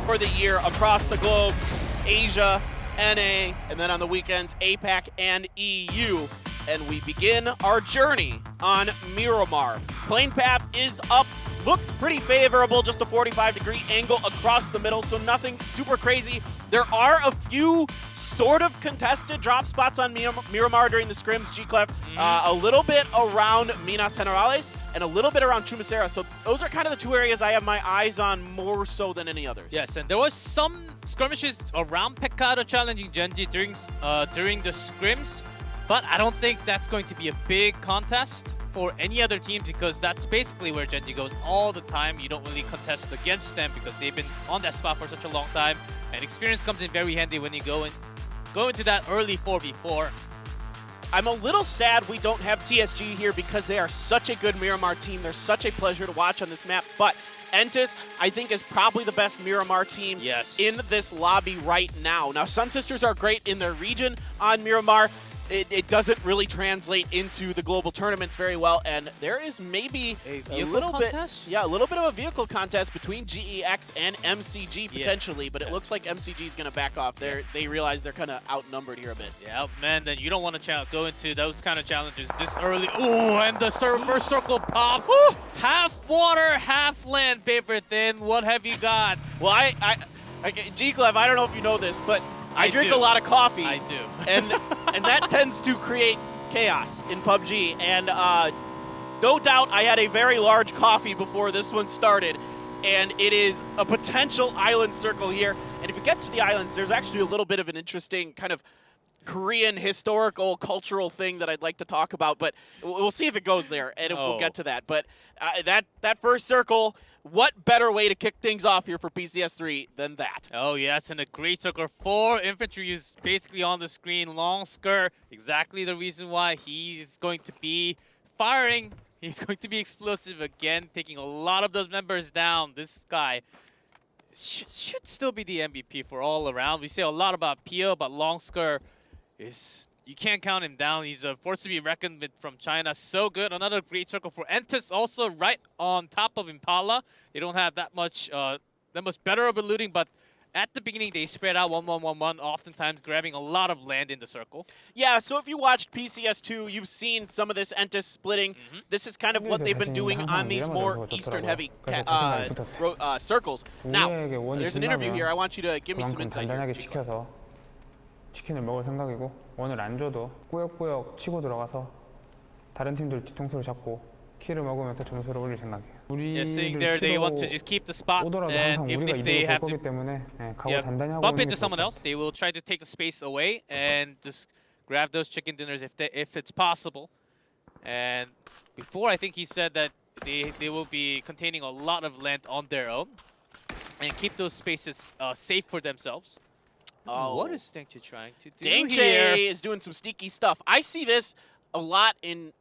for the year across the globe, Asia, NA, and then on the weekends, APAC and EU. And we begin our journey on Miramar. Plane path is up, looks pretty favorable, just a 45-degree angle across the middle, so nothing super crazy. There are a few sort of contested drop spots on Miramar during the scrims, G-Clef. A little bit around Minas Generales and a little bit around Chumacera. So those are kind of the two areas I have my eyes on more so than any others. Yes, and there was some skirmishes around Pecado challenging Genji during the scrims, but I don't think that's going to be a big contest for any other team because that's basically where Genji goes all the time. You don't really contest against them because they've been on that spot for such a long time, and experience comes in very handy when you go into that early 4v4. I'm a little sad we don't have TSG here because they are such a good Miramar team. They're such a pleasure to watch on this map, but Entis, I think, is probably the best Miramar team in this lobby right now. Now, Sun Sisters are great in their region on Miramar. It doesn't really translate into the global tournaments very well, and there is maybe a little bit of a vehicle contest between GEX and MCG potentially, but it looks like MCG is going to back off. They realize they're kind of outnumbered here a bit. Yeah, man, then you don't want to go into those kind of challenges this early. Ooh, and the first circle pops. Ooh. Half water, half land, paper thin. What have you got? Well, G-Clef, I don't know if you know this, but I drink a lot of coffee. I do. And that tends to create chaos in PUBG. And no doubt I had a very large coffee before this one started. And it is a potential island circle here. And if it gets to the islands, there's actually a little bit of an interesting kind of Korean historical, cultural thing that I'd like to talk about. But we'll see if it goes there and if we'll get to that. But that first circle, what better way to kick things off here for PCS3 than that? Oh, yes, and a great circle. 4 infantry is basically on the screen. Long skirt, exactly the reason why he's going to be firing. He's going to be explosive again, taking a lot of those members down. This guy should still be the MVP for all around. We say a lot about Pio, but Long skirt you can't count him down. He's a force to be reckoned with from China. So good. Another great circle for Entis, also right on top of Impala. They don't have that much better of a looting, but at the beginning they spread out 1-1-1-1, oftentimes grabbing a lot of land in the circle. Yeah, so if you watched PCS2, you've seen some of this Entis splitting. This is kind of what they've been doing on these more Eastern-heavy circles. Now, there's an interview here. I want you to give me some insight here. 치킨을 먹을 생각이고 원을 안 줘도 꾸역꾸역 치고 들어가서 다른 팀들 뒤통수를 잡고 키를 먹으면서 점수를 올릴 생각이에요. 우리를 치고 오더라도 항상 우리가 이득을 볼 거기 때문에 각오 단단히 하고 bump into someone else. They will try to take the space away and just grab those chicken dinners if it's possible. And before, I think he said that they will be containing a lot of land on their own and keep those spaces safe for themselves. Oh. What is Dangche trying to do here? Dangche is doing some sneaky stuff. I see this a lot in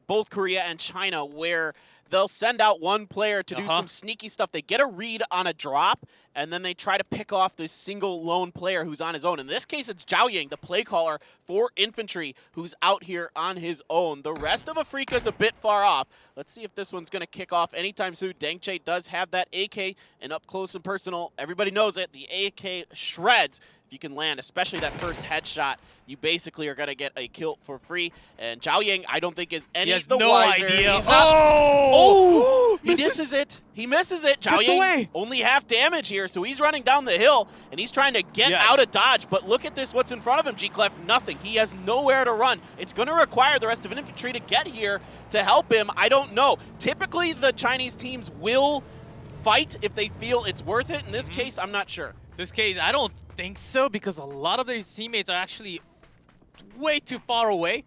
both Korea and China where they'll send out one player to do some sneaky stuff. They get a read on a drop, and then they try to pick off this single lone player who's on his own. In this case, it's Zhao Ying, the play caller for infantry, who's out here on his own. The rest of Afrika is a bit far off. Let's see if this one's going to kick off anytime soon. Dangche does have that AK, and up close and personal, everybody knows it. The AK shreds. If you can land, especially that first headshot, you basically are going to get a kill for free. And Zhao Ying, I don't think is any the wiser. Idea. He misses it. He misses it. Zhao Ying only half damage here, so he's running down the hill, and he's trying to get out of dodge. But look at this, what's in front of him, G-Clef, nothing. He has nowhere to run. It's going to require the rest of infantry to get here to help him. I don't know. Typically, the Chinese teams will fight if they feel it's worth it. In this case, I'm not sure. This case, I don't think so, because a lot of their teammates are actually way too far away.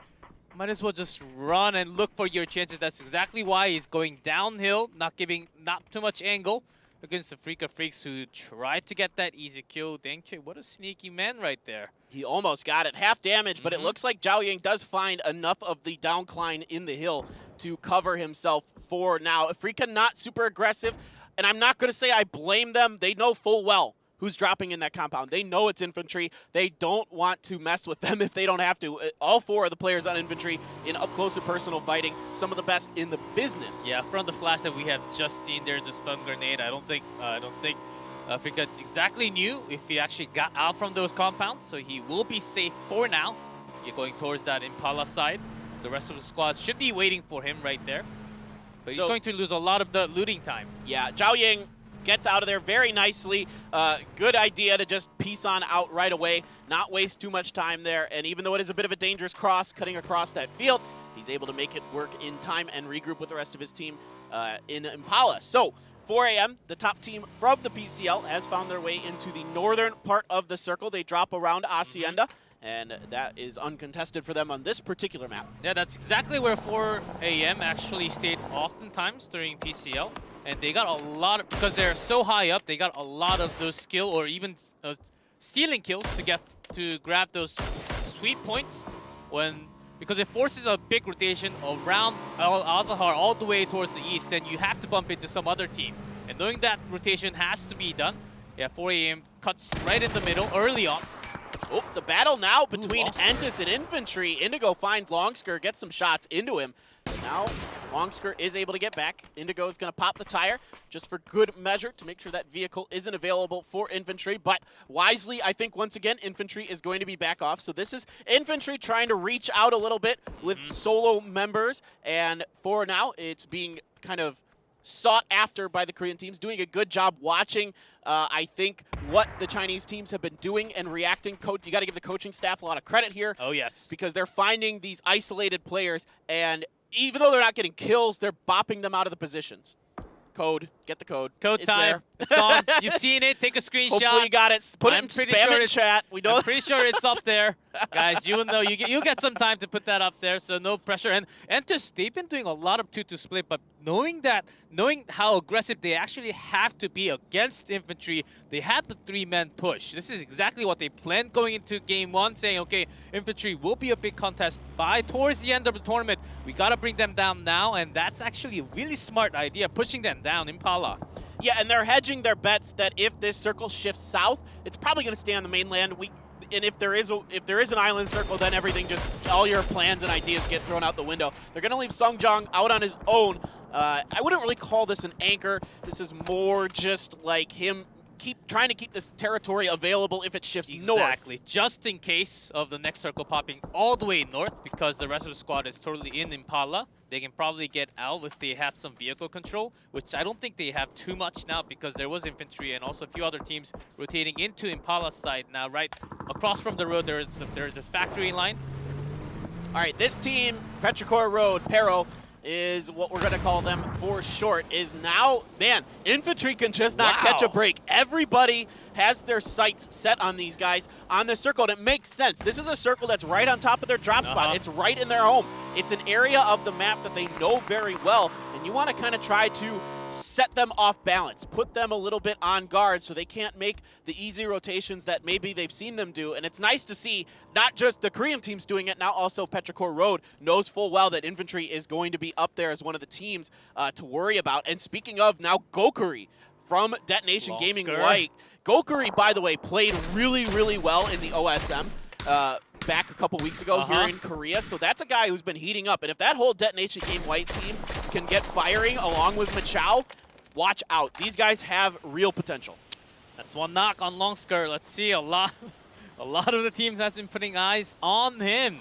Might as well just run and look for your chances. That's exactly why he's going downhill, not too much angle against the Afrika Freaks who tried to get that easy kill. Dangche, what a sneaky man right there. He almost got it. Half damage, but it looks like Zhao Ying does find enough of the downcline in the hill to cover himself for now. Afrika not super aggressive, and I'm not going to say I blame them. They know full well who's dropping in that compound. They know it's infantry. They don't want to mess with them if they don't have to. All 4 of the players on infantry in up-close and personal fighting, some of the best in the business. Yeah, from the flash that we have just seen there, the stun grenade, I don't think Africa exactly knew if he actually got out from those compounds, so he will be safe for now. You're going towards that Impala side. The rest of the squad should be waiting for him right there. But he's going to lose a lot of the looting time. Yeah, Zhao Ying gets out of there very nicely. Good idea to just piece on out right away, not waste too much time there. And even though it is a bit of a dangerous cross, cutting across that field, he's able to make it work in time and regroup with the rest of his team in Impala. So 4 a.m., the top team from the PCL has found their way into the northern part of the circle. They drop around Hacienda, and that is uncontested for them on this particular map. Yeah, that's exactly where 4 a.m. actually stayed oftentimes during PCL. And they got a lot of, because they're so high up, they got a lot of those skill or even stealing kills to grab those sweet points because it forces a big rotation around Al-Azhar all the way towards the east, then you have to bump into some other team. And knowing that rotation has to be done, yeah, 4 a.m. cuts right in the middle early on. Oh, the battle now between Entis and Infantry. Indigo finds Longsker, gets some shots into him. Now, Longsker is able to get back. Indigo is going to pop the tire just for good measure to make sure that vehicle isn't available for Infantry. But wisely, I think once again, Infantry is going to be back off. So this is Infantry trying to reach out a little bit with solo members. And for now, it's being kind of sought after by the Korean teams, doing a good job watching, I think, what the Chinese teams have been doing and reacting. You got to give the coaching staff a lot of credit here. Oh, yes. Because they're finding these isolated players, and even though they're not getting kills, they're bopping them out of the positions. Code. Get the code. Code it's time. there. It's gone. You've seen it. Take a screenshot. Hopefully you got it. Put it in spam in chat. I'm pretty sure it's up there. Guys, you will know. You get some time to put that up there, so no pressure. And they've been doing a lot of 2-2 split, but knowing how aggressive they actually have to be against Infantry, they had the 3-man push. This is exactly what they planned going into game 1, saying, okay, Infantry will be a big contest towards the end of the tournament. We got to bring them down now, and that's actually a really smart idea, pushing them down, Impala. Yeah, and they're hedging their bets that if this circle shifts south, it's probably going to stay on the mainland. And if there is an island circle, then everything all your plans and ideas get thrown out the window. They're going to leave Songjong out on his own. I wouldn't really call this an anchor. This is more just like him trying to keep this territory available if it shifts north. Exactly, just in case of the next circle popping all the way north, because the rest of the squad is totally in Impala. They can probably get out if they have some vehicle control, which I don't think they have too much now because there was Infantry and also a few other teams rotating into Impala's side now. Right across from the road, there's the factory line. All right, this team, Petrichor Road, Pero, is what we're going to call them for short, is now, man, Infantry can just not catch a break. Everybody has their sights set on these guys on the circle, and it makes sense. This is a circle that's right on top of their drop spot. It's right in their home. It's an area of the map that they know very well, and you want to kind of try to set them off balance, put them a little bit on guard so they can't make the easy rotations that maybe they've seen them do. And it's nice to see not just the Korean teams doing it, now also Petrichor Road knows full well that Infantry is going to be up there as one of the teams to worry about. And speaking of, now Gokuri from Detonation Gaming White. Gokuri, by the way, played really, really well in the OSM back a couple weeks ago here in Korea. So that's a guy who's been heating up. And if that whole Detonation Game White team can get firing along with Machao, watch out. These guys have real potential. That's one knock on Longsker. Let's see, a lot of the teams has been putting eyes on him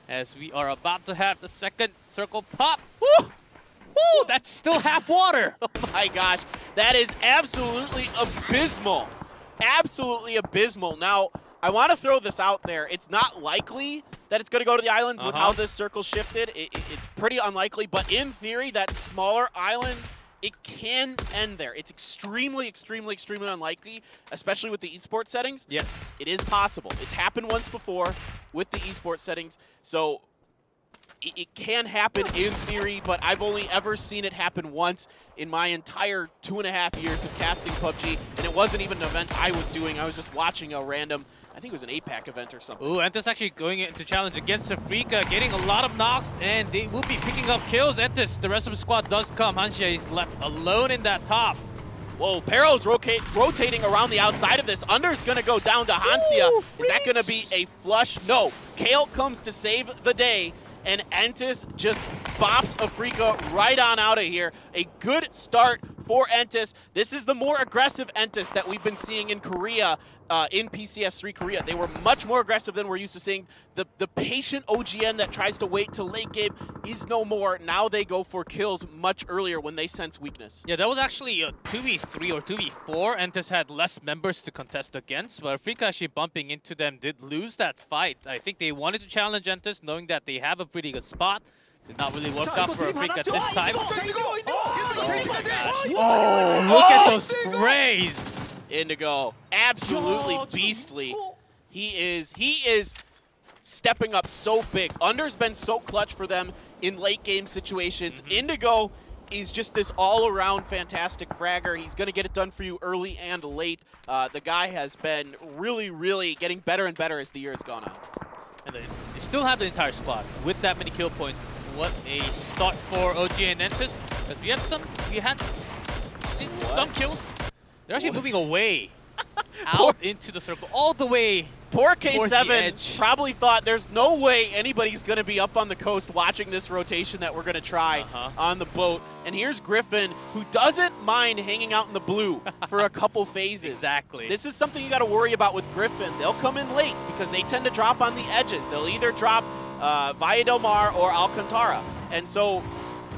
as we are about to have the second circle pop. Woo! Woo! That's still half water. Oh my gosh, that is absolutely abysmal. Absolutely abysmal. Now, I want to throw this out there. It's not likely that it's going to go to the islands with how this circle shifted. It's pretty unlikely, but in theory, that smaller island, it can end there. It's extremely, extremely, extremely unlikely, especially with the esports settings. Yes. It is possible. It's happened once before with the esports settings, so it can happen in theory, but I've only ever seen it happen once in my entire 2.5 years of casting PUBG, and it wasn't even an event I was doing. I was just watching a random, I think it was an APAC event or something. Ooh, Entis actually going into challenge against Afrika, getting a lot of knocks, and they will be picking up kills. Entis, the rest of the squad does come. Hanxia is left alone in that top. Whoa, Pero's rotating around the outside of this. Under's going to go down to Hanxia. Ooh, is that going to be a flush? No. Kale comes to save the day, and Entis just bops Afrika right on out of here. A good start for Entis. This is the more aggressive Entis that we've been seeing in Korea, in PCS 3 Korea. They were much more aggressive than we're used to seeing. The patient OGN that tries to wait till late game is no more. Now they go for kills much earlier when they sense weakness. Yeah, that was actually a 2v3 or 2v4. Entis had less members to contest against, but Afrika actually bumping into them did lose that fight. I think they wanted to challenge Entis, knowing that they have a pretty good spot. Did not really work out for Afrika this time. Oh, look at those sprays! Indigo, absolutely beastly. He is stepping up so big. Under's been so clutch for them in late game situations. Indigo is just this all-around fantastic fragger. He's going to get it done for you early and late. The guy has been really, really getting better and better as the year has gone on. And they still have the entire squad with that many kill points. What a start for OG and Entis. Because we had seen some kills. They're actually moving away out into the circle, all the way. Poor K7 probably thought there's no way anybody's going to be up on the coast watching this rotation that we're going to try on the boat. And here's Griffin, who doesn't mind hanging out in the blue for a couple phases. Exactly. This is something you got to worry about with Griffin. They'll come in late because they tend to drop on the edges. They'll either drop Valle del Mar or Alcantara. And so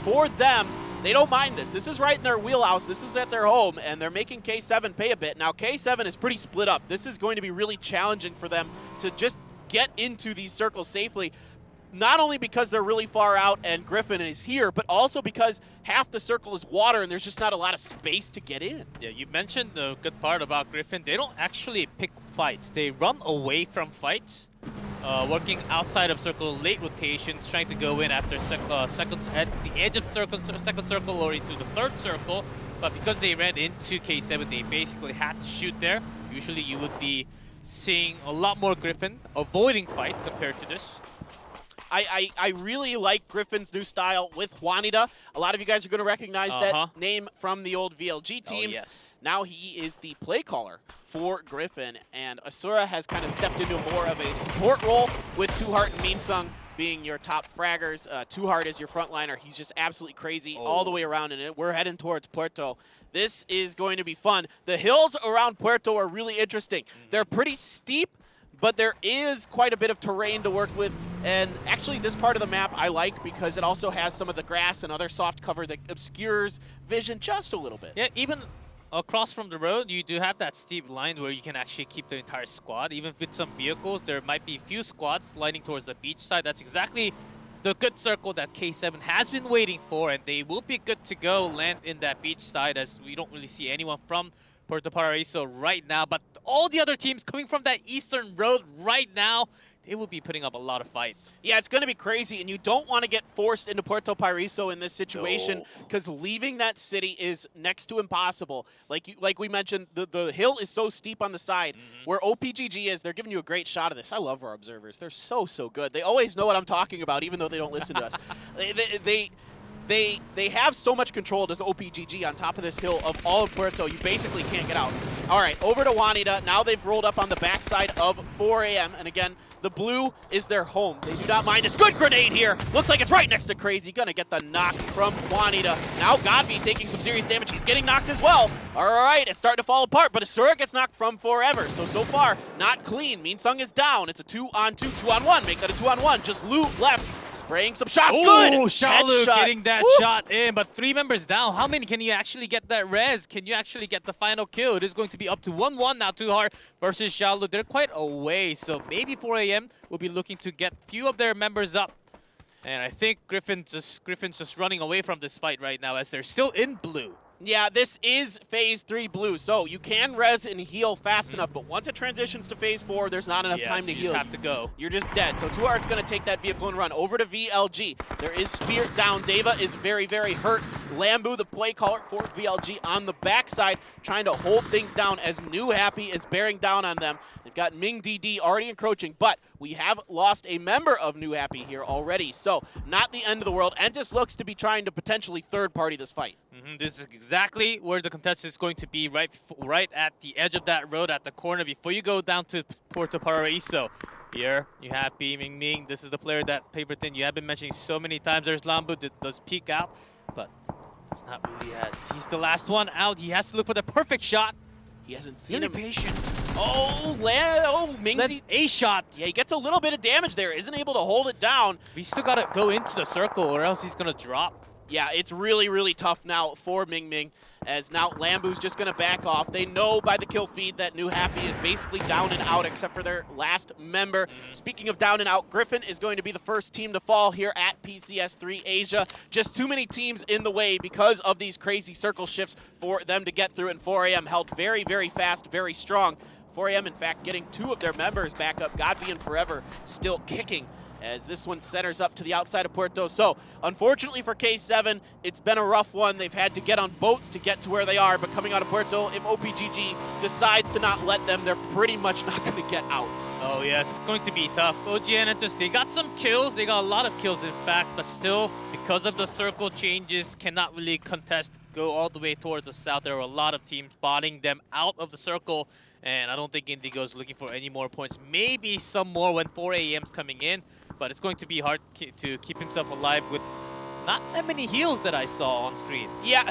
for them, they don't mind this. This is right in their wheelhouse. This is at their home, and they're making K7 pay a bit. Now, K7 is pretty split up. This is going to be really challenging for them to just get into these circles safely, not only because they're really far out and Griffin is here, but also because half the circle is water and there's just not a lot of space to get in. Yeah, you mentioned the good part about Griffin. They don't actually pick fights. They run away from fights, working outside of circle, late rotations, trying to go in after seconds at the edge of second circle or into the third circle. But because they ran into K7, they basically had to shoot there. Usually you would be seeing a lot more Griffin avoiding fights compared to this. I really like Griffin's new style with Juanita. A lot of you guys are going to recognize that name from the old VLG teams. Oh, yes. Now he is the play caller for Griffin, and Asura has kind of stepped into more of a support role with Two Heart and Minsung being your top fraggers. Two Heart is your frontliner. He's just absolutely crazy all the way around in it. We're heading towards Puerto. This is going to be fun. The hills around Puerto are really interesting. They're pretty steep, but there is quite a bit of terrain to work with. And actually, this part of the map I like because it also has some of the grass and other soft cover that obscures vision just a little bit. Yeah, even across from the road, you do have that steep line where you can actually keep the entire squad. Even with some vehicles, there might be a few squads lining towards the beach side. That's exactly the good circle that K7 has been waiting for, and they will be good to go land in that beach side as we don't really see anyone from Puerto Paraíso right now. But all the other teams coming from that eastern road right now, they will be putting up a lot of fight. Yeah, it's going to be crazy, and you don't want to get forced into Puerto Paraíso in this situation because leaving that city is next to impossible. Like we mentioned, the hill is so steep on the side. Where OPGG is, they're giving you a great shot of this. I love our observers. They're so good. They always know what I'm talking about, even though they don't listen to us. They have so much control as OPGG on top of this hill of all of Puerto, you basically can't get out. All right, over to Juanita. Now they've rolled up on the backside of 4 a.m. And again, the blue is their home. They do not mind. It's good grenade here. Looks like it's right next to Crazy. Gonna get the knock from Juanita. Now Godby taking some serious damage. He's getting knocked as well. All right, it's starting to fall apart, but Asura gets knocked from forever. So far, not clean. Minsung is down. It's a 2-on-2, 2-on-1. Make that a 2-on-1. Just Luke left. Spraying some shots. Good. Oh, Shalu getting that shot in, but 3 members down. How many can you actually get that res? Can you actually get the final kill? It is going to be up to 1-1 now. Two Heart versus Shalu. They're quite away, so maybe 4 a.m. will be looking to get few of their members up. And I think Griffin's just running away from this fight right now as they're still in blue. Yeah, this is Phase 3 blue, so you can res and heal fast enough, but once it transitions to Phase 4, there's not enough time to heal. You just have to go. You're just dead. So Two Heart's going to take that vehicle and run over to VLG. There is Spirit down. Deva is very hurt. Lambu, the play caller for VLG, on the backside, trying to hold things down as New Happy is bearing down on them. They've got Ming DD already encroaching, but we have lost a member of New Happy here already, so not the end of the world. Entis looks to be trying to potentially third-party this fight. This is exactly where the contest is going to be, right at the edge of that road, at the corner, before you go down to Puerto Paraíso. Here, you have Ming Ming. This is the player that Paper Thin you have been mentioning so many times. There's Lambu that does peek out, but Does not really has. He's the last one out. He has to look for the perfect shot. He hasn't seen Really him. patient. Ming. That's a shot. Yeah, he gets a little bit of damage there. Isn't able to hold it down. We still gotta go into the circle or else he's gonna drop. Yeah, it's really, really tough now for Ming Ming, as now Lambu's just going to back off. They know by the kill feed that New Happy is basically down and out except for their last member. Speaking of down and out, Griffin is going to be the first team to fall here at PCS 3 Asia. Just too many teams in the way because of these crazy circle shifts for them to get through, and 4AM held very, very fast, very strong. 4AM, in fact, getting 2 of their members back up. Godby and Forever still kicking, as this one centers up to the outside of Puerto. So, unfortunately for K7, it's been a rough one. They've had to get on boats to get to where they are, but coming out of Puerto, if OPGG decides to not let them, they're pretty much not going to get out. Oh yes, it's going to be tough. OG and Entus, they got some kills. They got a lot of kills, in fact, but still, because of the circle changes, cannot really contest, go all the way towards the south. There are a lot of teams spotting them out of the circle, and I don't think Indigo's looking for any more points. Maybe some more when 4AM's coming in, but it's going to be hard to keep himself alive with not that many heals that I saw on screen. Yeah,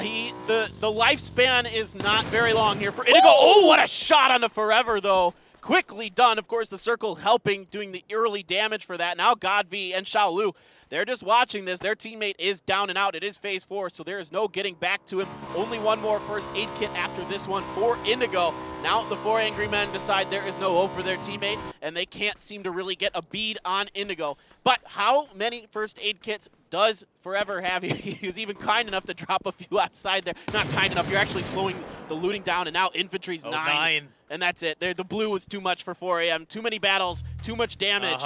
the lifespan is not very long here for Indigo. Oh, what a shot on the Forever, though. Quickly done. Of course, the circle helping, doing the early damage for that. Now Godv and Xiaolu, they're just watching this. Their teammate is down and out. It is phase 4, so there is no getting back to him. Only one more first aid kit after this one for Indigo. Now the 4 Angry Men decide there is no hope for their teammate, and they can't seem to really get a bead on Indigo. But how many first aid kits does Forever have? He was even kind enough to drop a few outside there. Not kind enough. You're actually slowing the looting down, and now infantry's 9. And that's it. The blue was too much for 4AM. Too many battles, too much damage.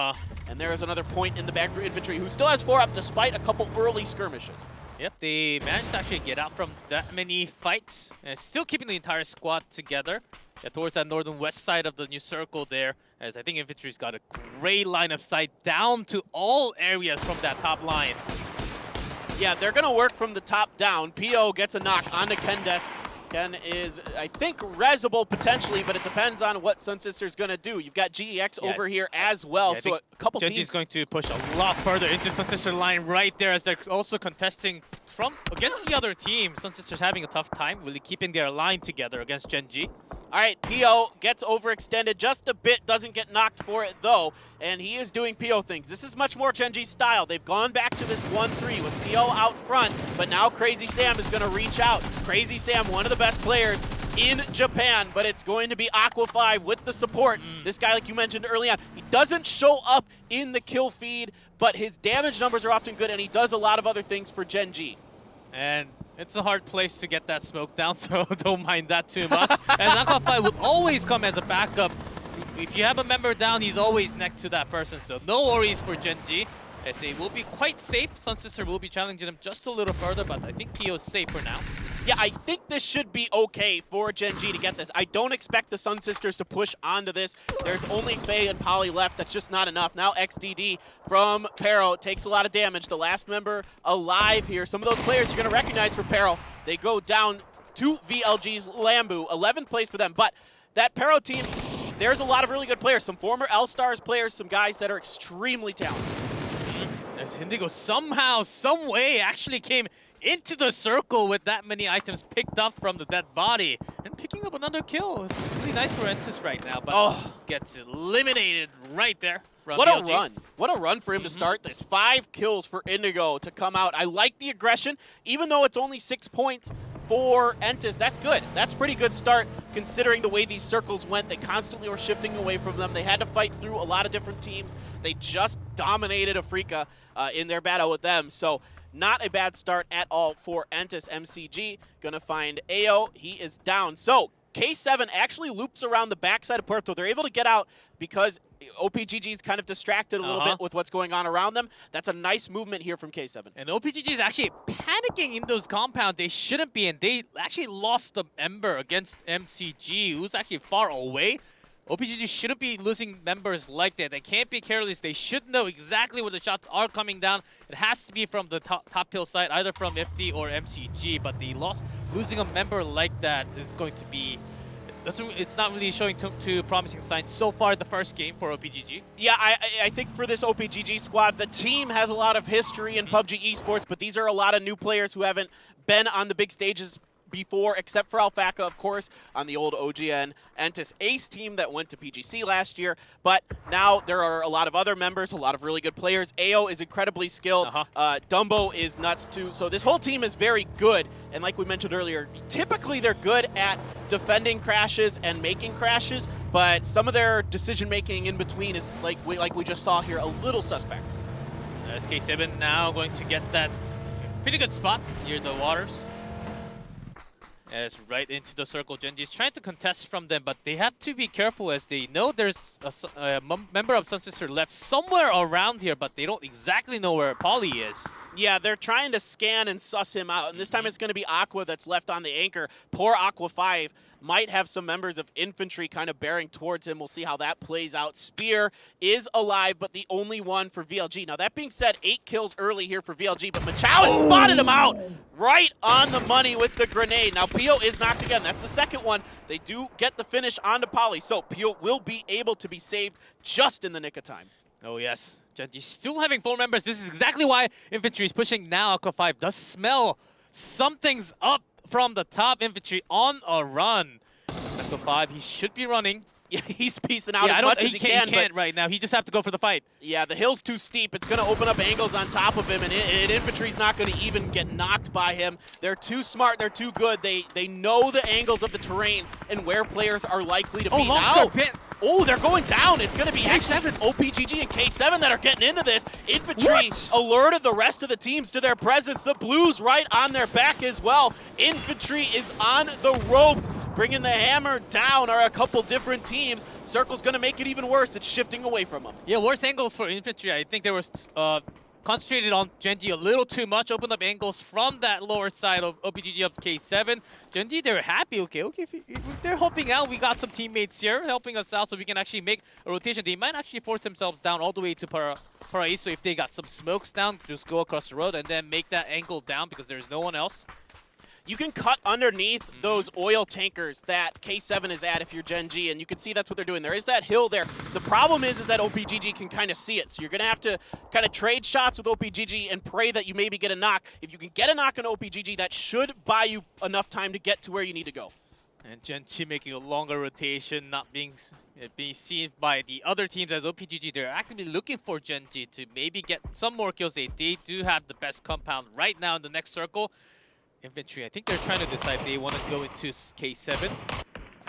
And there is another point in the back for infantry, who still has 4 up despite a couple early skirmishes. Yep, they managed to actually get out from that many fights and still keeping the entire squad together. Yeah, towards that northern west side of the new circle there, as I think infantry's got a great line of sight down to all areas from that top line. Yeah, they're going to work from the top down. PO gets a knock onto Kendes. Ken is, I think, resable potentially, but it depends on what Sun Sister's going to do. You've got GEX over here as well, so a couple Genji's teams going to push a lot further into Sun Sister line right there, as they're also contesting from against the other team. Sun Sister's having a tough time really keeping their line together against Genji. All right, PO gets overextended just a bit, doesn't get knocked for it though, and he is doing PO things. This is much more Genji style. They've gone back to this 1-3 with PO out front, but now Crazy Sam is going to reach out. Crazy Sam, one of the best players in Japan, but it's going to be Aqua 5 with the support. This guy, like you mentioned early on, he doesn't show up in the kill feed, but his damage numbers are often good, and he does a lot of other things for Genji. And it's a hard place to get that smoke down, so don't mind that too much. And Aqua 5 will always come as a backup. If you have a member down, he's always next to that person, so no worries for Genji. As they will be quite safe. Sun Sister will be challenging them just a little further, but I think PO's safe for now. Yeah, I think this should be okay for Genji to get this. I don't expect the Sun Sisters to push onto this. There's only Faye and Polly left. That's just not enough. Now XDD from Pero takes a lot of damage. The last member alive here. Some of those players you're going to recognize for Pero. They go down to VLG's Lambu. 11th place for them. But that Pero team, there's a lot of really good players. Some former L-Stars players, some guys that are extremely talented. As Indigo somehow, some way actually came into the circle with that many items picked up from the dead body. And picking up another kill. It's really nice for Entus right now, but gets eliminated right there. What a run. What a run for him to start this. 5 kills for Indigo to come out. I like the aggression, even though it's only 6 points for Entus. That's good. That's a pretty good start considering the way these circles went. They constantly were shifting away from them. They had to fight through a lot of different teams. They just dominated Afrika in their battle with them. So not a bad start at all for Entus. MCG gonna find AO. He is down. So K7 actually loops around the backside of Puerto. They're able to get out because OPGG is kind of distracted a little bit with what's going on around them. That's a nice movement here from K7. And OPGG is actually panicking in those compounds they shouldn't be in. They actually lost the Ember against MCG, who's actually far away. OPGG shouldn't be losing members like that. They can't be careless. They should know exactly where the shots are coming down. It has to be from the top hill side, either from FD or MCG. But the losing a member like that is going to be it's not really showing too promising signs so far the first game for OPGG. Yeah, I think for this OPGG squad, the team has a lot of history in PUBG esports, but these are a lot of new players who haven't been on the big stages before, except for Alfaka, of course, on the old OGN Entis Ace team that went to PGC last year. But now there are a lot of other members, a lot of really good players. AO is incredibly skilled. Dumbo is nuts too. So this whole team is very good. And like we mentioned earlier, typically they're good at defending crashes and making crashes, but some of their decision making in between is like we just saw here, a little suspect. SK7 now going to get that pretty good spot near the waters. As right into the circle, Gen.G is trying to contest from them, but they have to be careful as they know there's a member of Sun Sister left somewhere around here, but they don't exactly know where Polly is. Yeah, they're trying to scan and suss him out, and this time it's going to be Aqua that's left on the anchor. Poor Aqua 5 might have some members of infantry kind of bearing towards him. We'll see how that plays out. Spear is alive, but the only one for VLG. Now, that being said, 8 kills early here for VLG, but Machao has spotted him out right on the money with the grenade. Now, Pio is knocked again. That's the second one. They do get the finish onto Polly, so Pio will be able to be saved just in the nick of time. Oh, yes. Gen.G still having 4 members. This is exactly why infantry is pushing now. Aqua 5 does smell something's up from the top. Infantry on a run. Aqua 5, he should be running. Yeah, he's piecing out as much as he can. He can't right now. He just have to go for the fight. Yeah, the hill's too steep. It's going to open up angles on top of him, and infantry's not going to even get knocked by him. They're too smart. They're too good. They know the angles of the terrain and where players are likely to be. Oh, they're going down. It's going to be K7, OPGG, and K7 that are getting into this. Infantry alerted the rest of the teams to their presence. The Blues right on their back as well. Infantry is on the ropes. Bringing the hammer down are a couple different teams. Circle's going to make it even worse. It's shifting away from them. Yeah, worse angles for infantry. I think there was concentrated on Gen.G a little too much. Opened up angles from that lower side of OPGG up to K7. Gen.G, they're happy. Okay, if they're helping out. We got some teammates here helping us out so we can actually make a rotation. They might actually force themselves down all the way to Paraiso if they got some smokes down. Just go across the road and then make that angle down because there's no one else. You can cut underneath those oil tankers that K7 is at if you're Gen.G, and you can see that's what they're doing. There is that hill there. The problem is that OPGG can kind of see it, so you're going to have to kind of trade shots with OPGG and pray that you maybe get a knock. If you can get a knock on OPGG, that should buy you enough time to get to where you need to go. And Gen.G making a longer rotation, not being seen by the other teams as OPGG. They're actively looking for Gen.G to maybe get some more kills. They do have the best compound right now in the next circle. Infantry, I think they're trying to decide they want to go into K7.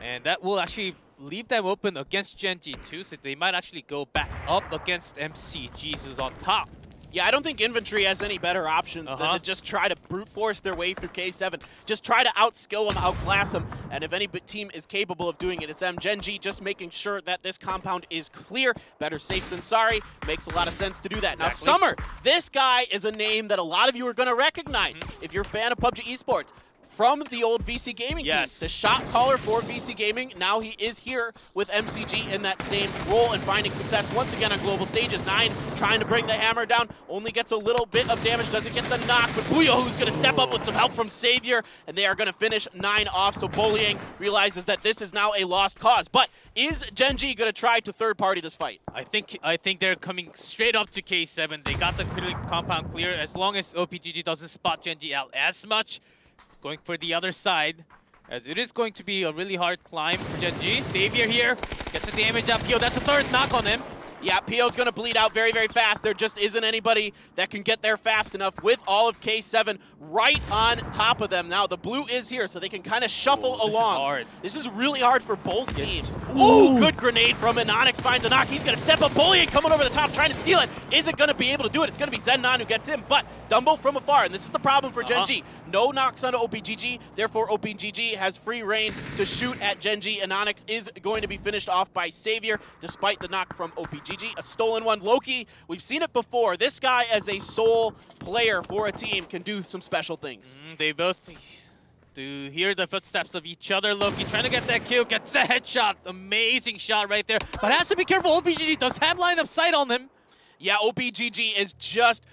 And that will actually leave them open against Gen.G too, so they might actually go back up against MCGs who's on top. Yeah, I don't think infantry has any better options than to just try to brute force their way through K7. Just try to outskill them, outclass them, and if any team is capable of doing it, it's them. Gen.G just making sure that this compound is clear. Better safe than sorry. Makes a lot of sense to do that. Exactly. Now, Summer, this guy is a name that a lot of you are going to recognize if you're a fan of PUBG Esports. From the old VC Gaming team, the shot caller for VC Gaming. Now he is here with MCG in that same role and finding success once again on global stages. 9 trying to bring the hammer down, only gets a little bit of damage, doesn't get the knock, but Puyo, who's going to step up with some help from Savior, and they are going to finish 9 off, so Boliang realizes that this is now a lost cause. But is Gen.G going to try to third-party this fight? I think they're coming straight up to K7. They got the compound clear. As long as OPGG doesn't spot Gen.G out as much, going for the other side, as it is going to be a really hard climb for Gen.G. Savior here gets the damage up. Pio, that's a third knock on him. Yeah, Pio's going to bleed out very, very fast. There just isn't anybody that can get there fast enough with all of K7 right on top of them. Now, the blue is here, so they can kind of shuffle along. This is hard. This is really hard for both teams. Oh, good grenade from Anonix. Finds a knock. He's going to step up. Bullying coming over the top, trying to steal it. Isn't going to be able to do it. It's going to be Zennon who gets him, but Dumbo from afar, and this is the problem for Gen.G. No knocks onto OPGG, therefore OPGG has free reign to shoot at Gen.G. Anonix is going to be finished off by Savior, despite the knock from OPGG. A stolen one. Loki, we've seen it before. This guy, as a sole player for a team, can do some special things. They both do hear the footsteps of each other. Loki trying to get that kill, gets the headshot. Amazing shot right there. But has to be careful. OPGG does have line of sight on him. Yeah, OPGG is just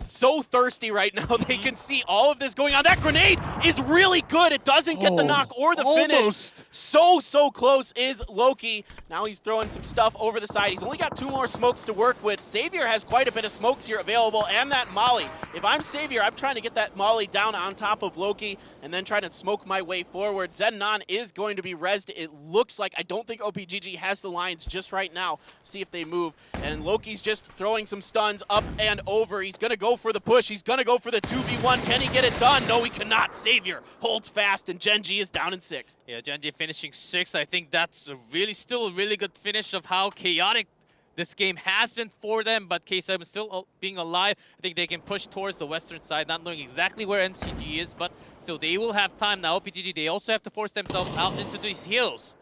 so thirsty right now. They can see all of this going on. That grenade is really good. It doesn't get the knock or the finish. So close is Loki. Now he's throwing some stuff over the side. He's only got 2 more smokes to work with. Savior has quite a bit of smokes here available, and that molly. If I'm Savior, I'm trying to get that molly down on top of Loki and then try to smoke my way forward. Zennon is going to be rezzed. It looks like, I don't think OPGG has the lines just right now. See if they move. And Loki's just throwing some stuns up and over. He's going to go for the push. He's going to go for the 2v1. Can he get it done? No, he cannot. Savior holds fast, and Genji is down in 6th. Yeah, Genji finishing 6th. I think that's still a really good finish of how chaotic this game has been for them, but K7 still being alive. I think they can push towards the western side, not knowing exactly where MCG is, but still they will have time now. OPGG, they also have to force themselves out into these hills.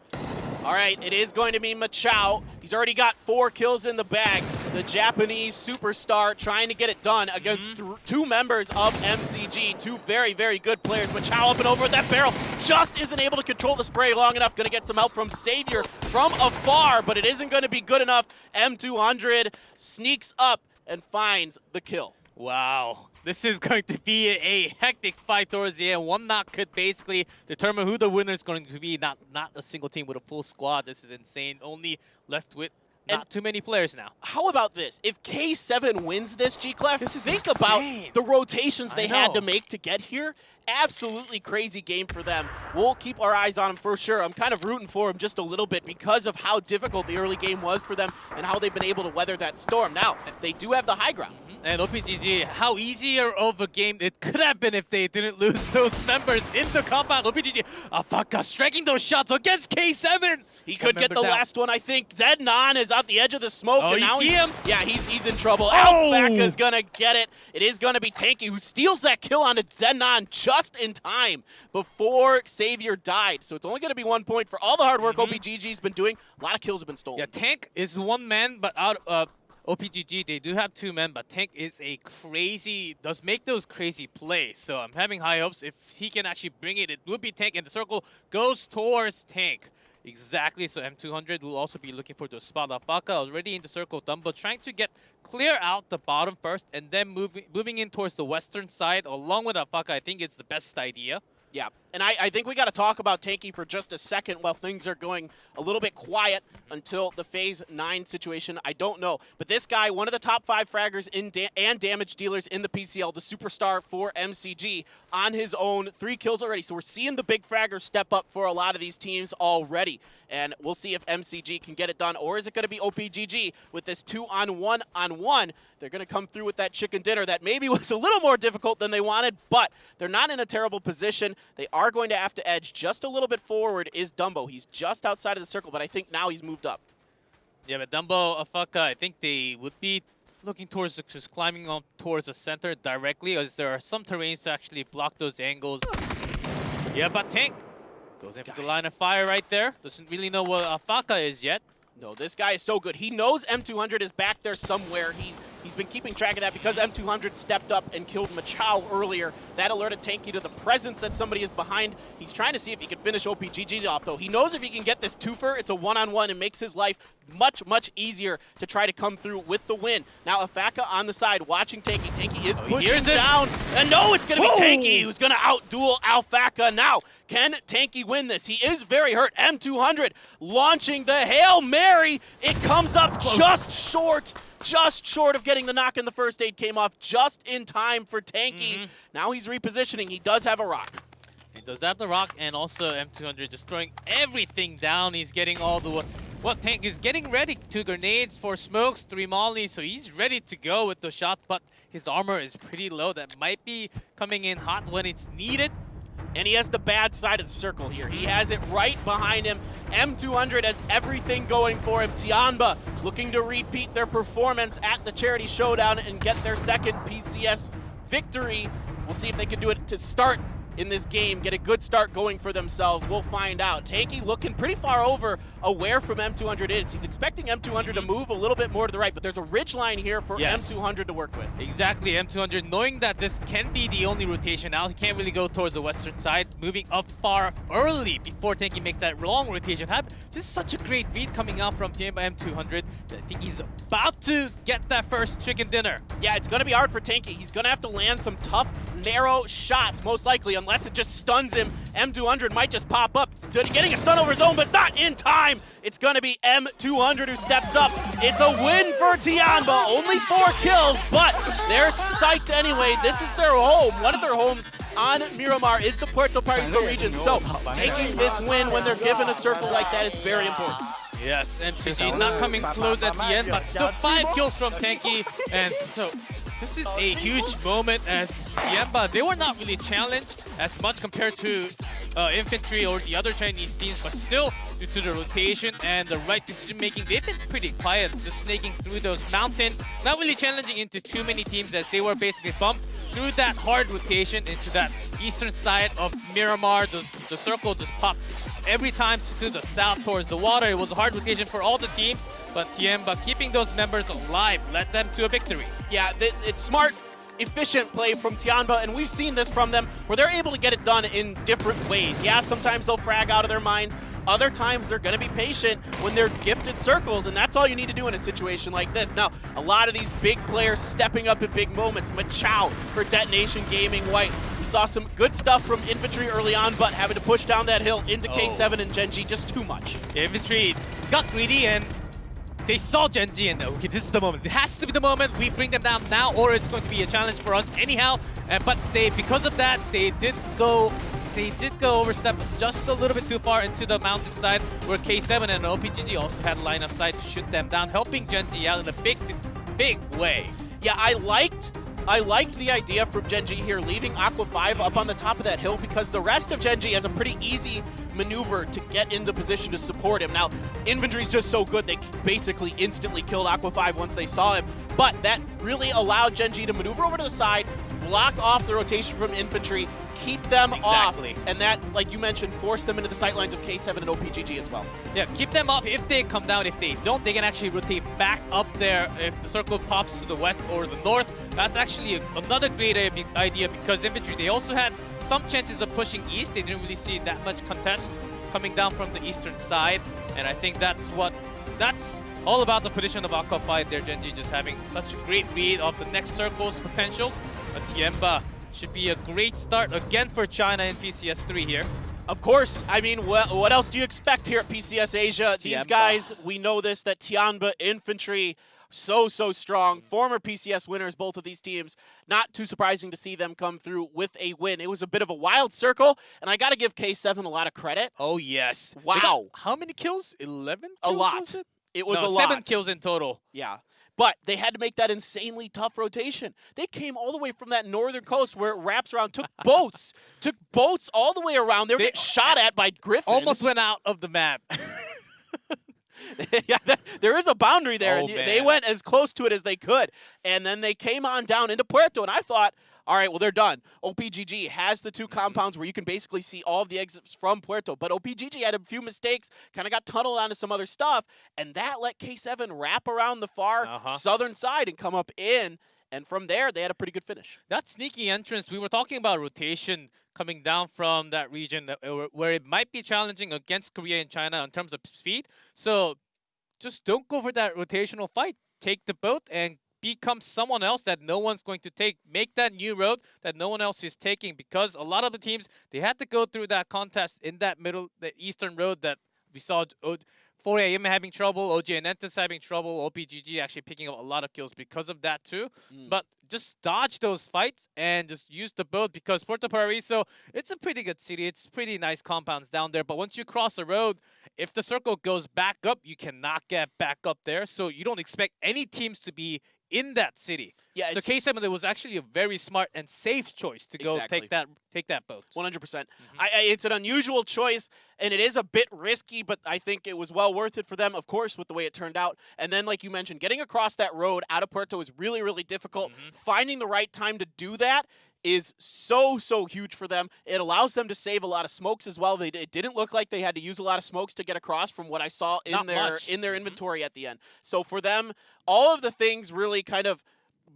All right, it is going to be Machao. He's already got 4 kills in the bag. The Japanese superstar trying to get it done against 2 members of MCG. 2 very, very good players. Machao up and over with that barrel. Just isn't able to control the spray long enough. Going to get some help from Savior from afar, but it isn't going to be good enough. M200 sneaks up and finds the kill. Wow. This is going to be a hectic fight towards the end. One knock could basically determine who the winner is going to be. Not a single team with a full squad. This is insane. Only left with not too many players now. How about this? If K7 wins this, G-Clef, think insane. about the rotations they had to make to get here. Absolutely crazy game for them. We'll keep our eyes on them for sure. I'm kind of rooting for them just a little bit because of how difficult the early game was for them and how they've been able to weather that storm. Now, they do have the high ground. And OPGG, how easier of a game it could have been if they didn't lose those members into compound. OPGG, Afaka striking those shots against K7. He could get the last one, I think. Zennon is out the edge of the smoke. Oh, and now you see him? Yeah, he's in trouble. Oh! Alphaka's going to get it. It is going to be Tanky who steals that kill onto Zennon just in time before Savior died. So it's only going to be 1 point for all the hard work OPGG's been doing. A lot of kills have been stolen. Yeah, Tank is 1 man, but out of OPGG, they do have 2 men, but Tank does make those crazy plays. So I'm having high hopes. If he can actually bring it, it will be Tank, and the circle goes towards Tank. Exactly, so M200 will also be looking for the spot. Afaka already in the circle, Dumbo trying to clear out the bottom first, and then moving in towards the western side along with Afaka. I think it's the best idea. Yeah, and I think we got to talk about Tanky for just a second while things are going a little bit quiet until the Phase 9 situation. I don't know. But this guy, one of the top 5 fraggers and damage dealers in the PCL, the superstar for MCG, on his own, 3 kills already. So we're seeing the big fraggers step up for a lot of these teams already. And we'll see if MCG can get it done, or is it going to be OPGG with this 2-on-1-on-1? They're going to come through with that chicken dinner that maybe was a little more difficult than they wanted, but they're not in a terrible position. They are going to have to edge just a little bit forward is Dumbo. He's just outside of the circle, but I think now he's moved up. Yeah, but Dumbo, Afaka, I think they would be looking towards just climbing up towards the center directly, as there are some terrains to actually block those angles. Yeah, but Tank goes in for the line of fire right there. Doesn't really know what Afaka is yet. No, this guy is so good. He knows M200 is back there somewhere. He's been keeping track of that because M200 stepped up and killed Machao earlier. That alerted Tanky to the presence that somebody is behind. He's trying to see if he can finish OPGG off, though. He knows if he can get this twofer, it's a one-on-one. It makes his life much, much easier to try to come through with the win. Now, Afaka on the side watching Tanky. Tanky is pushing down. And no, it's going to be Tanky who's going to out-duel Alphaka. Now, can Tanky win this? He is very hurt. M200 launching the Hail Mary. It comes up just short of getting the knock, and the first aid came off just in time for Tanky. Now he's repositioning. He does have a rock. He does have the rock, and also M200 just throwing everything down. He's getting all the... What Tank is getting ready to grenades for smokes, 3 mollies, so he's ready to go with the shot, but his armor is pretty low. That might be coming in hot when it's needed. And he has the bad side of the circle here. He has it right behind him. M200 has everything going for him. Tianba looking to repeat their performance at the Charity Showdown and get their second PCS victory. We'll see if they can do it to start in this game get a good start going for themselves. We'll find out. Tanky looking pretty far over, aware from M200 is. He's expecting M200 to move a little bit more to the right, but there's a ridge line here for M200 to work with. Exactly, M200, knowing that this can be the only rotation now, he can't really go towards the western side, moving up far early before Tanky makes that long rotation. This is such a great read coming out from Team M200. I think he's about to get that first chicken dinner. Yeah, it's going to be hard for Tanky. He's going to have to land some tough, narrow shots, most likely, unless it just stuns him. M200 might just pop up, getting a stun over his own, but not in time. It's going to be M200 who steps up. It's a win for Tianba. Only 4 kills, but they're psyched anyway. This is their home. One of their homes on Miramar is the Puerto Paraiso region. So taking this win when they're given a circle like that is very important. Yes, MCG not coming close at the end, but still 5 kills from Tanky. And so this is a huge moment as Tianba, they were not really challenged as much compared to Infantry or the other Chinese teams, but still, due to the rotation and the right decision making, they've been pretty quiet, just snaking through those mountains, not really challenging into too many teams as they were basically bumped through that hard rotation into that eastern side of Miramar. The circle just popped every time to the south towards the water. It was a hard rotation for all the teams, but Tianba keeping those members alive led them to a victory. Yeah, it's smart, efficient play from Tianba, and we've seen this from them where they're able to get it done in different ways. Yeah, sometimes they'll frag out of their minds. Other times they're going to be patient when they're gifted circles, and that's all you need to do in a situation like this. Now, a lot of these big players stepping up at big moments. Machao for Detonation Gaming White. We saw some good stuff from Infantry early on, but having to push down that hill into K7 and Genji, just too much. Yeah, Infantry got greedy and they saw Genji and okay, this is the moment. It has to be the moment. We bring them down now, or it's going to be a challenge for us anyhow. But because of that, they did go overstep just a little bit too far into the mountainside, where K7 and OPGG also had a line of sight to shoot them down, helping Genji out in a big way. Yeah, I liked the idea from Genji here, leaving Aqua 5 up on the top of that hill, because the rest of Genji has a pretty easy maneuver to get into position to support him. Now, Infantry's just so good, they basically instantly killed Aqua 5 once they saw him, but that really allowed Genji to maneuver over to the side, block off the rotation from Infantry, keep them off, and that, like you mentioned, forced them into the sightlines of K7 and OPGG as well. Yeah, keep them off if they come down. If they don't, they can actually rotate back up there if the circle pops to the west or the north. That's actually another great idea, because Infantry, they also had some chances of pushing east. They didn't really see that much contest coming down from the eastern side, and I think that's all about the position of Aqua 5 there. Genji just having such a great read of the next circle's potentials. But Tianba should be a great start again for China in PCS 3 here. Of course. I mean, what else do you expect here at PCS Asia? Tianba. These guys, we know this, that Tianba Infantry, so strong. Former PCS winners, both of these teams. Not too surprising to see them come through with a win. It was a bit of a wild circle, and I got to give K7 a lot of credit. Oh, yes. Wow. How many kills? 11 kills? A lot. Was it? It was no, a lot. 7 kills in total. Yeah. But they had to make that insanely tough rotation. They came all the way from that northern coast where it wraps around, took boats all the way around. They were getting shot at by Griffin. Almost went out of the map. Yeah, there is a boundary there. Oh, and they went as close to it as they could. And then they came on down into Puerto, and I thought, all right, well, they're done. OPGG has the 2 compounds where you can basically see all of the exits from Puerto, but OPGG had a few mistakes, kind of got tunneled onto some other stuff, and that let K7 wrap around the far southern side and come up in, and from there, they had a pretty good finish. That sneaky entrance, we were talking about rotation coming down from that region where it might be challenging against Korea and China in terms of speed, so just don't go for that rotational fight. Take the boat and become someone else that no one's going to take. Make that new road that no one else is taking, because a lot of the teams, they had to go through that contest in that the eastern road that we saw 4AM having trouble, OG and Entus having trouble, OPGG actually picking up a lot of kills because of that too. But just dodge those fights and just use the boat, because Puerto Paraiso, it's a pretty good city. It's pretty nice compounds down there. But once you cross the road, if the circle goes back up, you cannot get back up there. So you don't expect any teams to be in that city. Yeah, so K7, it was actually a very smart and safe choice to go take that boat. 100%. It's an unusual choice, and it is a bit risky, but I think it was well worth it for them, of course, with the way it turned out. And then, like you mentioned, getting across that road out of Puerto is really, really difficult. Finding the right time to do that is so huge for them. It allows them to save a lot of smokes as well. It didn't look like they had to use a lot of smokes to get across from what I saw in their inventory at the end. So for them, all of the things really kind of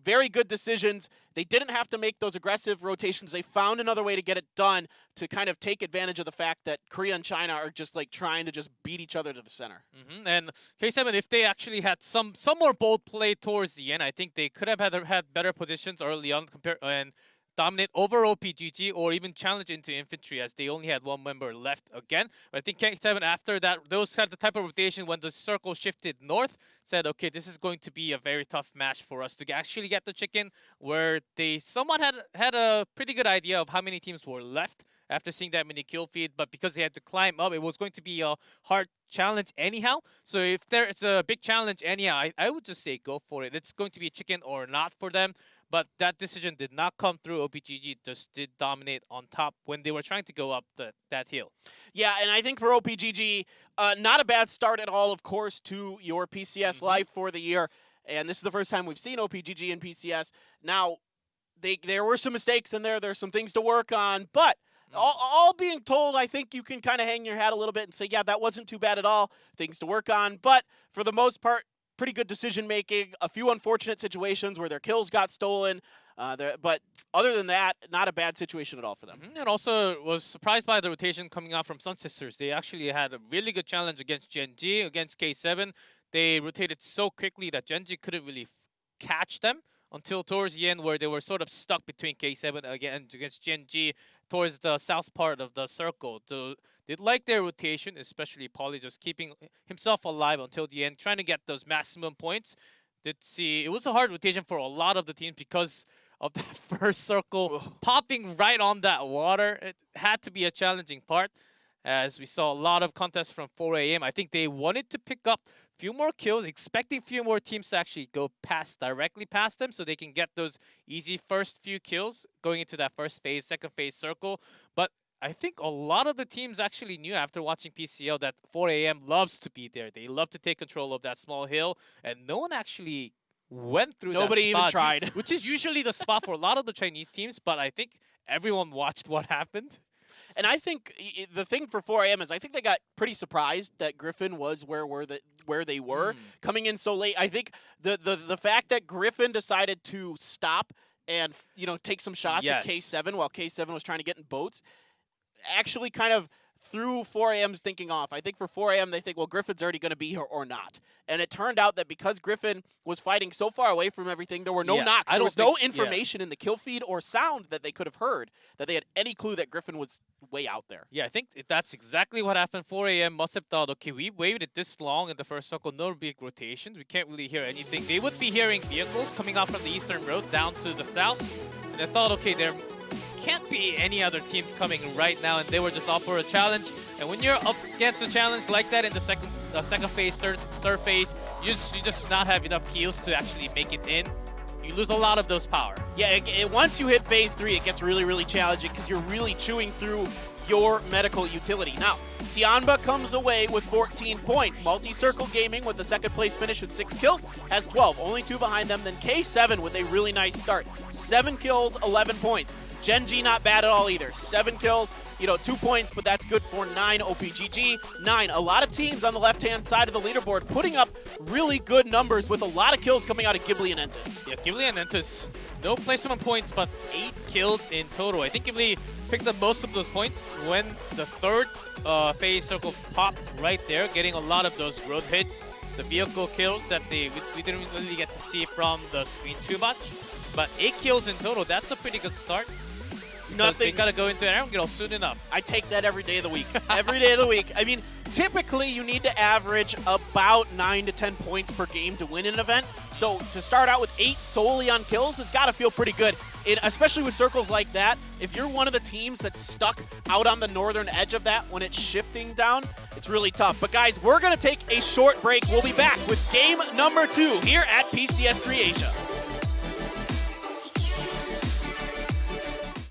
very good decisions. They didn't have to make those aggressive rotations. They found another way to get it done to kind of take advantage of the fact that Korea and China are just like trying to just beat each other to the center. And K7, if they actually had some more bold play towards the end, I think they could have had better positions early on and dominate over OPGG or even challenge into infantry, as they only had one member left again. But I think K7, after that, those had the type of rotation when the circle shifted north, said, okay, this is going to be a very tough match for us to actually get the chicken, where they somewhat had a pretty good idea of how many teams were left after seeing that many kill feed, but because they had to climb up, it was going to be a hard challenge anyhow. So if it's a big challenge anyhow, I would just say go for it. It's going to be a chicken or not for them. But that decision did not come through. OPGG just did dominate on top when they were trying to go up that hill. Yeah, and I think for OPGG, not a bad start at all, of course, to your PCS life for the year. And this is the first time we've seen OPGG in PCS. Now, there were some mistakes in there. There's some things to work on. But all being told, I think you can kind of hang your hat a little bit and say, yeah, that wasn't too bad at all. Things to work on. But for the most part, pretty good decision-making, a few unfortunate situations where their kills got stolen, but other than that, not a bad situation at all for them. And also was surprised by the rotation coming out from Sun Sisters. They actually had a really good challenge against Genji, against K7. They rotated so quickly that Genji couldn't really catch them until towards the end, where they were sort of stuck between K7 against Genji towards the south part of the circle. So they liked their rotation, especially Paulie just keeping himself alive until the end, trying to get those maximum points. Did see it was a hard rotation for a lot of the teams because of that first circle popping right on that water. It had to be a challenging part, as we saw a lot of contests from 4 a.m. I think they wanted to pick up a few more kills, expecting a few more teams to actually go directly past them so they can get those easy first few kills going into that first phase, second phase circle. But I think a lot of the teams actually knew after watching PCL that 4 a.m. loves to be there. They love to take control of that small hill, and no one actually went through that spot. Nobody even tried. Which is usually the spot for a lot of the Chinese teams, but I think everyone watched what happened. And I think the thing for 4 a.m. is I think they got pretty surprised that Griffin was where they were coming in so late. I think the fact that Griffin decided to stop and take some shots at K7 while K7 was trying to get in boats actually kind of threw 4 a.m.'s thinking off. I think for 4 a.m. they think, well, Griffin's already going to be here or not. And it turned out that because Griffin was fighting so far away from everything, there were no knocks. There was no information in the kill feed or sound that they could have heard that they had any clue that Griffin was way out there. Yeah, I think that's exactly what happened. 4 a.m. must have thought, okay, we waited this long in the first circle, no big rotations. We can't really hear anything. They would be hearing vehicles coming out from the eastern road down to the south. And I thought, okay, there can't be any other teams coming right now, and they were just up for a challenge. And when you're up against a challenge like that in the second phase, third phase, you just not have enough heals to actually make it in. You lose a lot of those power. Yeah, once you hit phase 3, it gets really challenging because you're really chewing through your medical utility. Now, Tianba comes away with 14 points. Multi-Circle Gaming with the second place finish with 6 kills has 12, only 2 behind them. Then K7 with a really nice start. 7 kills, 11 points. Genji not bad at all either. 7 kills, 2 points, but that's good for 9 OPGG. 9. A lot of teams on the left-hand side of the leaderboard putting up really good numbers with a lot of kills coming out of Ghibli and Entus. Yeah, Ghibli and Entus, no placement points, but 8 kills in total. I think Ghibli picked up most of those points when the third phase circle popped right there, getting a lot of those road hits, the vehicle kills that we didn't really get to see from the screen too much. But 8 kills in total, that's a pretty good start. Nothing. They gotta go into an air soon enough. I take that every day of the week. Every day of the week. I mean, typically you need to average about 9 to 10 points per game to win an event. So to start out with 8 solely on kills, it's gotta feel pretty good. Especially with circles like that, if you're one of the teams that's stuck out on the northern edge of that when it's shifting down, it's really tough. But guys, we're gonna take a short break. We'll be back with game number 2 here at PCS 3 Asia.